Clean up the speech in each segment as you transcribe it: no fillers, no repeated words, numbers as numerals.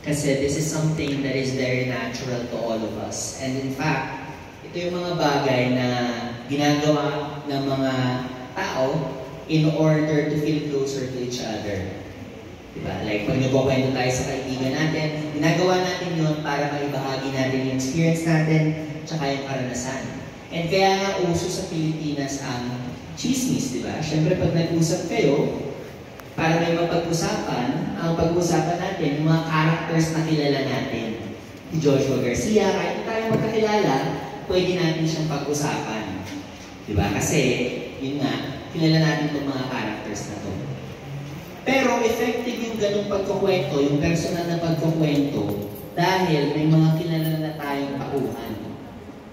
Kasi this is something that is very natural to all of us. And in fact, ito yung mga bagay na ginagawa ng mga tao in order to feel closer to each other. Diba? Like, pag nagkukwento tayo sa kaibigan natin, ginagawa natin yun para maibahagi natin yung experience natin, tsaka yung karanasan. And kaya nga uso sa Pilipinas ang chismis, di ba? Siyempre, pag nag-usap kayo, para may mapag-usapan, ang pag-usapan natin, yung mga characters na kilala natin. Si Joshua Garcia, kahit tayo magkakilala, pwede natin siyang pag-usapan. Di ba? Kasi, yun nga, kilala natin itong mga characters na to. Pero effective yung ganung pagkukwento, yung personal na pagkukwento, dahil may mga kilala na tayong tauhan.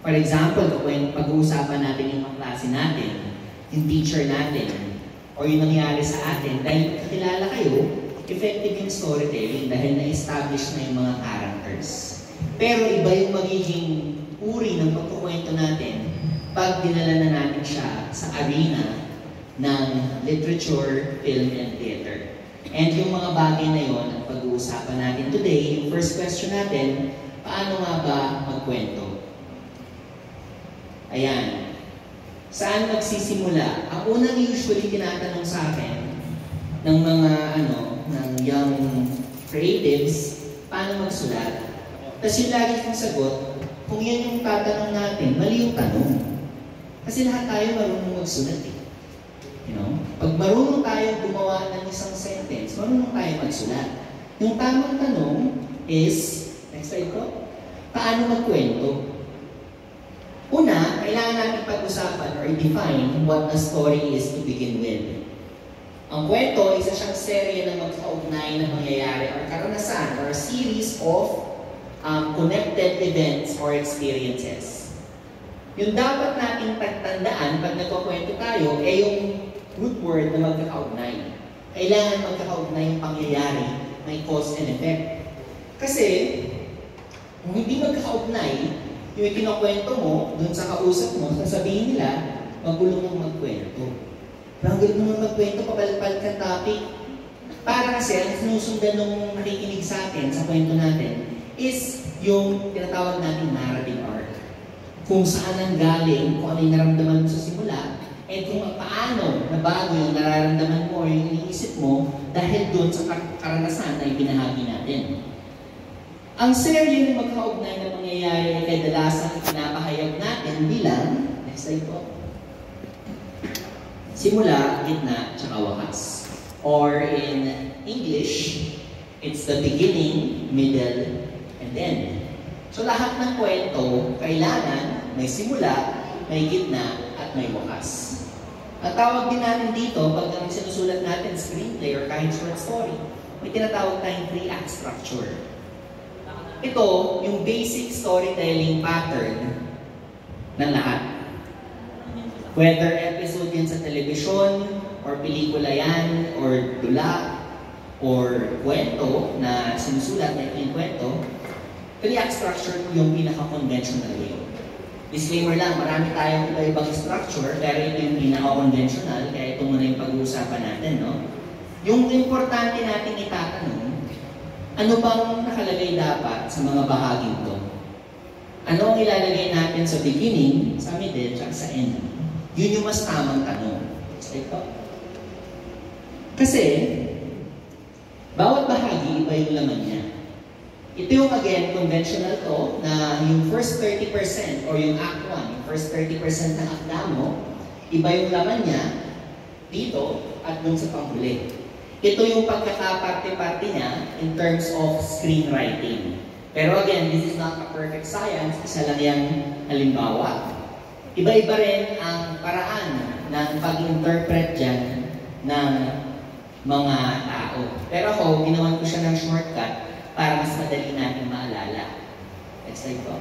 For example, pag-uusapan natin yung mga klase natin, yung teacher natin, or yung nangyari sa atin, dahil kakilala kayo, effective yung storytelling dahil na-establish na yung mga characters. Pero iba yung magiging uri ng pagkukwento natin pag dinala na natin siya sa arena ng literature, film, and theater. And yung mga bagay na yon ang pag-uusapan natin today. Yung first question natin, paano nga ba magkwento? Ayan. Saan magsisimula? Ang unang usually tinatanong sa akin ng mga ng young creatives, paano magsulat? Tapos yung lagi kong sagot, kung yan yung tatanong natin, mali yung tanong. Kasi lahat tayo marunong magsulat eh. You know? Pag marunong tayo gumawa ng isang sentence, marunong tayo magsulat. Yung tamang tanong is, next slide ko, paano magkwento? Una, kailangan natin pag-usapan or define what a story is to begin with. Ang kwento, isa siyang serye na magkaugnay na mangyayari or karanasan or series of connected events or experiences. Yung dapat nating tandaan pag nagkukwento tayo ay yung root word na magkakaugnay. Kailangan magkakaugnay yung pangyayari, may cause and effect. Kasi, kung hindi magkakaugnay, yung ikinukwento mo, dun sa kausap mo, sasabihin nila, magulo mong magkwento. Magulo mong magkwento, papalit-palit kang topic. Para kasi, ang sinusundan nung nakikinig sa atin, sa kwento natin, is yung tinatawag natin narrative arc. Kung saan ang galing, kung ano yung naramdaman mo sa simula, and kung paano nabago yung nararamdaman mo o yung iniisip mo dahil dun sa karanasan na ibinahagi natin. Ang serye na magkaugnay na mangyayari ay kadalasan pinapahayag natin bilang, next slide po, simula, gitna, tsaka wakas. Or in English, it's the beginning, middle, and end. So lahat ng kwento, kailangan may simula, may gitna, at may wakas. Ang tawag din natin dito, pag ang sinusulat natin screenplay or kahit short story, may tinatawag tayong 3-act structure. Ito, yung basic storytelling pattern ng lahat. Whether episode yan sa television, or pelikula yan, or dula, or kwento na sinusulat na yung kwento, 3-act structure yung pinaka-conventional way. Disclaimer lang, marami tayong iba-ibang structure, pero ito yung pinaka-conventional, kaya ito muna yung pag-uusapan natin, no? Yung importante natin itatanong, ano bang nakalagay dapat sa mga bahaging ito? Ano ang ilalagay natin sa beginning, sa middle, at sa end? Yun yung mas tamang tanong. Ito. Kasi, bawat bahagi, iba yung laman niya. Ito yung, again, conventional to, na yung first 30% or yung act 1, yung first 30% ng akda mo, iba yung laman niya dito at dun sa panghuli. Ito yung pagkakaparte-parte niya in terms of screenwriting. Pero again, this is not a perfect science. Isa lang yung halimbawa. Iba-iba rin ang paraan ng pag-interpret dyan ng mga tao. Pero ako, ginawan ko siya ng shortcut para mas madali natin maalala. Next slide po.